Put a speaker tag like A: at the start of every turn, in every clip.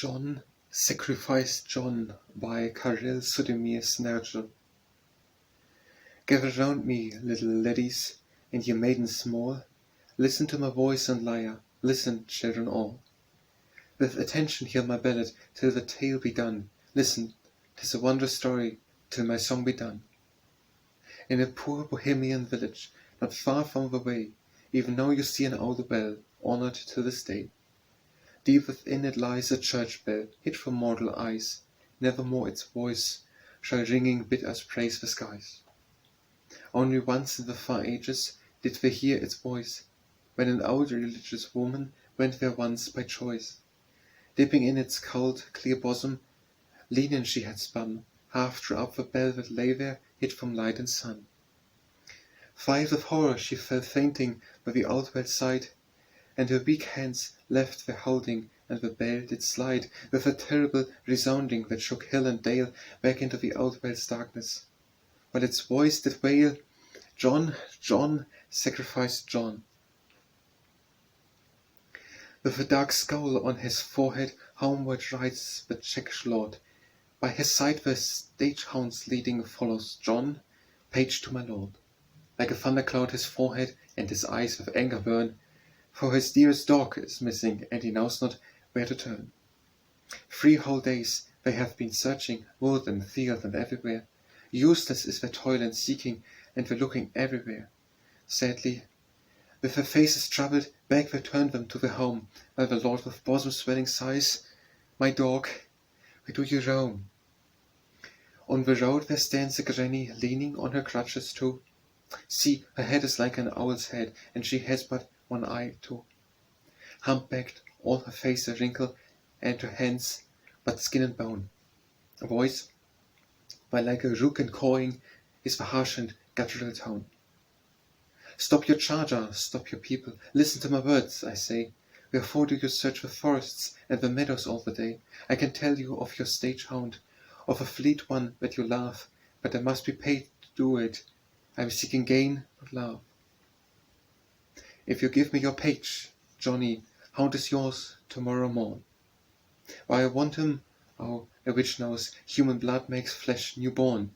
A: John Sacrificed John by Karel Sudimir Snajdr. Gather round me, little laddies, and ye maidens small, listen to my voice and lyre, listen, children all. With attention hear my ballad till the tale be done, listen, 'tis a wondrous story till my song be done. In a poor Bohemian village, not far from the way, even now you see an old bell, honoured to this day. Deep within it lies a church bell, hid from mortal eyes. Nevermore its voice shall ringing bid us praise the skies. Only once in the far ages did they hear its voice, when an old religious woman went there once by choice. Dipping in its cold, clear bosom, linen she had spun, half drew up the bell that lay there, hid from light and sun. Fired with horror she fell fainting by the old bell's side, and her weak hands left their holding, and the bell did slide with a terrible resounding that shook hill and dale back into the old bell's darkness, while its voice did wail, "John, John, sacrificed John." With a dark scowl on his forehead, homeward rides the Czech lord. By his side the stage-hounds leading follows John, page to my lord. Like a thundercloud his forehead and his eyes with anger burn, for his dearest dog is missing, and he knows not where to turn. 3 whole days they have been searching, wood and field and everywhere. Useless is their toil and seeking, and they're looking everywhere. Sadly, with their faces troubled, back they turn them to their home, while the lord with bosom-swelling sighs, "My dog, where do you roam?" On the road there stands a granny, leaning on her crutches too. See, her head is like an owl's head, and she has but one eye too. Humpbacked, all her face a wrinkle, and her hands but skin and bone. A voice, while like a rook and cawing, is the harsh and guttural tone. "Stop your charger, stop your people, listen to my words, I say. Wherefore do you search the forests and the meadows all the day? I can tell you of your stage-hound, of a fleet one that you love, but I must be paid to do it. I am seeking gain, not love. If you give me your page, Johnny, hound is yours tomorrow morn. Why I want him, oh, a witch knows, human blood makes flesh newborn.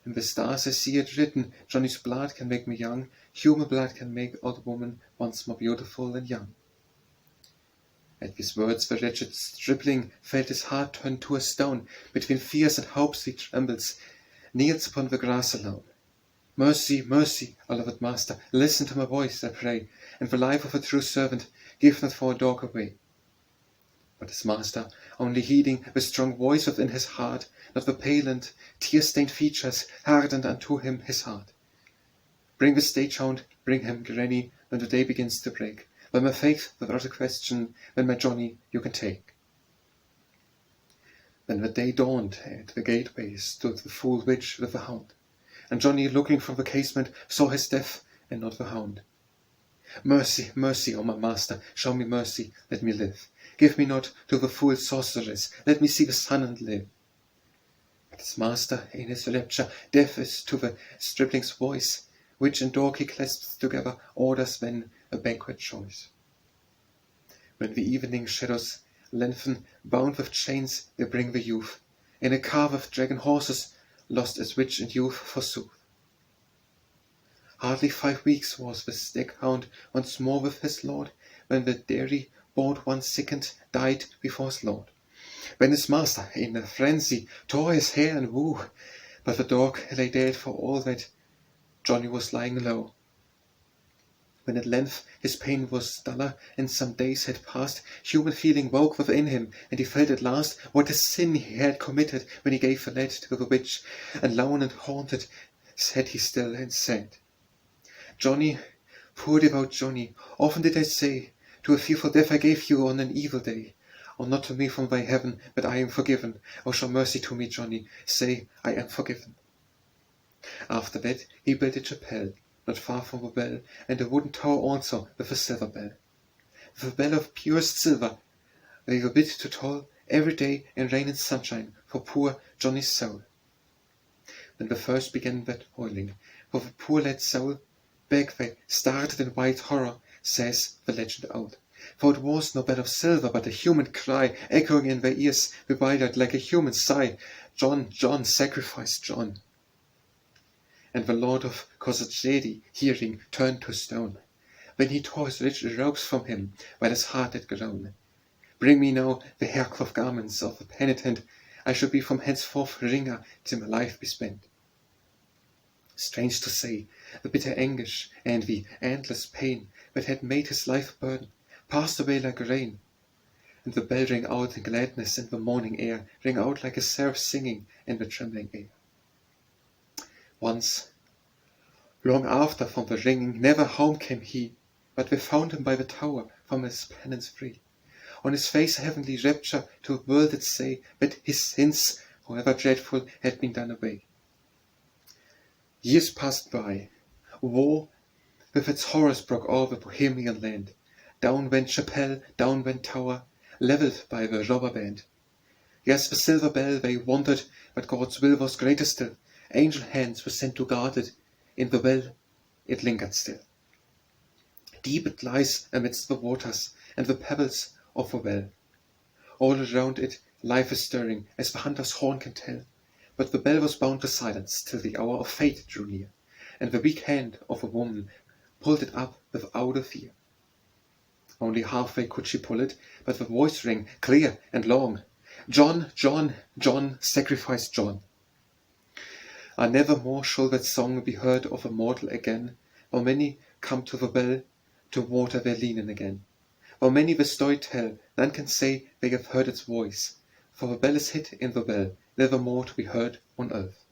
A: In the stars I see it written, Johnny's blood can make me young, human blood can make old woman once more beautiful and young." At these words the wretched stripling felt his heart turn to a stone. Between fears and hopes he trembles, kneels upon the grass alone. "Mercy, mercy, O loved master, listen to my voice, I pray, and the life of a true servant give not for a dog away." But his master, only heeding the strong voice within his heart, not the pale and tear-stained features, hardened unto him his heart. "Bring the stage-hound, bring him, granny, when the day begins to break, when my faith, without a question, when my Johnny you can take." Then the day dawned, at the gateway stood the fool witch with the hound, and Johnny, looking from the casement, saw his death and not the hound. "Mercy, mercy, O my master, show me mercy, let me live. Give me not to the fool sorceress, let me see the sun and live." But his master, in his rapture, deaf is to the stripling's voice. Witch and dog he clasps together, orders then a banquet choice. When the evening shadows lengthen, bound with chains they bring the youth, in a car with dragon horses, lost as witch and youth forsooth. Hardly 5 weeks was the stag-hound once more with his lord, when the dairy bought one sickened, died before his lord. When his master, in a frenzy, tore his hair and wool, but the dog lay dead for all that, Johnny was lying low. When at length his pain was duller, and some days had passed, human feeling woke within him, and he felt at last what a sin he had committed when he gave the lad to the witch, and lone and haunted sat he still and said, "Johnny, poor devout Johnny, often did I say, to a fearful death I gave you on an evil day. Oh, not to me from thy heaven, but I am forgiven. Oh, show mercy to me, Johnny, say I am forgiven." After that he built a chapel, not far from the well, and a wooden tower also with a silver bell. With a bell of purest silver they were bid to toll every day in rain and sunshine for poor Johnny's soul. Then the first began that tolling, for the poor lad's soul. Back they started in wild horror, says the legend old. For it was no bell of silver, but a human cry, echoing in their ears, bewildered like a human sigh. John, John, sacrifice John. And the lord of SXYDEJFW, hearing, turned to stone, when he tore his rich robes from him, while his heart did groan. Bring me now the haircloth garments of the penitent, I should be from henceforth ringer till my life be spent. Strange to say, the bitter anguish and the endless pain that had made his life a burden passed away like rain, and the bell rang out in gladness, and the morning air rang out like a seraph singing in the trembling air. Once, long after, from the ringing, never home came he, but we found him by the tower, from his penance free. On his face a heavenly rapture to a world did say that his sins, however dreadful, had been done away. Years passed by. War with its horrors broke o'er the Bohemian land. Down went chapel, down went tower, levelled by the robber band. Yes, the silver bell they wanted, but God's will was greater still. Angel hands were sent to guard it. In the well it lingered still. Deep it lies amidst the waters and the pebbles of the well. All around it life is stirring, as the hunter's horn can tell. But the bell was bound to silence till the hour of fate drew near, and the weak hand of a woman pulled it up without a fear. Only halfway could she pull it, but the voice rang clear and long, John, John, John, sacrifice John. Ah, never more shall that song be heard of a mortal again, while many come to the bell to water their linen again. While many the story tell, none can say they have heard its voice, for the bell is hid in the well, never more to be heard on earth.